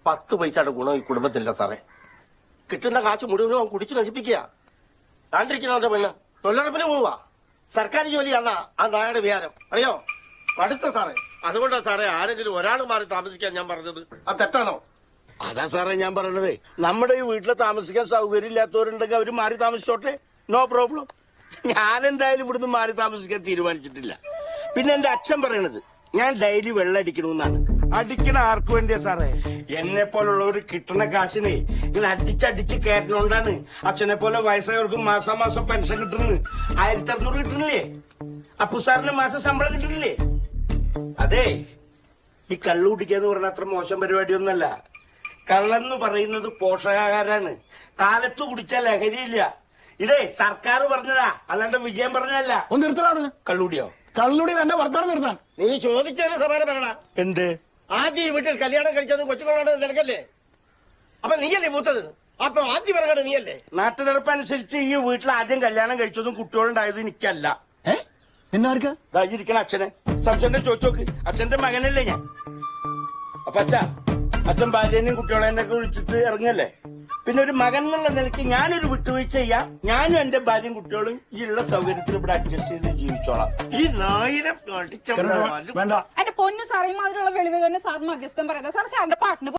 10 പൈസയുടെ ഗുണം ഈ കുടുംബത്തില്ല സാറേ. കിട്ടുന്ന കാശ് മുഴുവനും അവൻ കുടിച്ചു നശിപ്പിക്കുക. ആണ്ടിരിക്കുന്നവന്റെ പെണ്ണ് തൊഴിലുറപ്പിന് പോവാ. സർക്കാർ ജോലിയാണ് ആ നായുടെ വിചാരം. അറിയോ? അടുത്ത സാറേ. അതുകൊണ്ടാ സാറേ ആരെങ്കിലും ഒരാൾ മാറി താമസിക്കാൻ ഞാൻ പറഞ്ഞത്. അത് തെറ്റാണോ? അതാ സാറേ ഞാൻ പറയണത്. നമ്മുടെ ഈ വീട്ടിൽ താമസിക്കാൻ സൗകര്യം ഇല്ലാത്തവരുണ്ടെങ്കിൽ അവര് മാറി താമസിച്ചോട്ടെ, നോ പ്രോബ്ലം. ഞാൻ എന്തായാലും ഇവിടുന്ന് മാറി താമസിക്കാൻ തീരുമാനിച്ചിട്ടില്ല. പിന്നെ എന്റെ അച്ഛൻ പറയണത് ഞാൻ ഡെയിലി വെള്ളം അടിക്കണമെന്നാണ്. അടിക്കണ ആർക്ക് വേണ്ടിയാ സാറേ? എന്നെ പോലുള്ളവർ കിട്ടുന്ന കാശിനെ ഇങ്ങനെ അടിച്ചടിച്ച് കയറ്റണോണ്ടാണ് അച്ഛനെ പോലെ വയസ്സായവർക്ക് മാസം പെൻഷൻ കിട്ടുന്നത്. 1600 കിട്ടുന്നില്ലേ? അപ്പു സാറിന് മാസം ശമ്പളം കിട്ടുന്നില്ലേ? അതെ, ഈ കള്ളു കുടിക്കാന്ന് പറഞ്ഞ അത്ര മോശം പരിപാടിയൊന്നല്ല. കള്ളെന്ന് പറയുന്നത് പോഷകാഹാരാണ്. കാലത്ത് കുടിച്ചാൽ ലഹരിയില്ല. ഇതേ സർക്കാർ പറഞ്ഞതാ, അല്ലാണ്ട് വിജയം പറഞ്ഞതല്ല. ഒന്ന് നിർത്തലാണ്. കള്ളുടിയോ? കള്ളുടി തന്നെ വർത്താനം നിർത്താൻ. നീ ചോദിച്ചതിന് സമാനം പറയണ. എന്ത്? ആദ്യം ഈ വീട്ടിൽ കല്യാണം കഴിച്ചത് കൊച്ചുങ്ങളോട് നിനക്കല്ലേ? അപ്പൊ നീയല്ലേ മൂത്തത്? അപ്പൊ ആദ്യം പറയണത് നീയല്ലേ? നാട്ടു നടപ്പനുസരിച്ച് ഈ വീട്ടിൽ ആദ്യം കല്യാണം കഴിച്ചതും കുട്ടികളുണ്ടായതും എനിക്കല്ല. പിന്നെ ആർക്കാ? ഇരിക്കണ അച്ഛനെ സംശയം ചോദിച്ചു നോക്ക്. അച്ഛന്റെ മകനല്ലേ ഞാൻ. അപ്പൊ അച്ഛൻ ഭാര്യനെയും കുട്ടികളെയും ഒക്കെ വിളിച്ചിട്ട് ഇറങ്ങല്ലേ. പിന്നെ ഒരു മകൻ എന്നുള്ള നിലയ്ക്ക് ഞാനൊരു വിട്ടുവീഴ്ച ചെയ്യാം. ഞാനും എന്റെ ഭാര്യയും കുട്ടികളും ഈ ഉള്ള സൗകര്യത്തിൽ ഇവിടെ അഡ്ജസ്റ്റ് ചെയ്ത് ജീവിച്ചോളാം. ഈ നായിനെ വേണ്ട. എന്റെ പൊന്നു സാറേ, മാതിരിയുള്ള വെളിവുകളിന് സാർ മധ്യസ്ഥം പറയാം. സാർ സാറിന്റെ പാട്ടിന്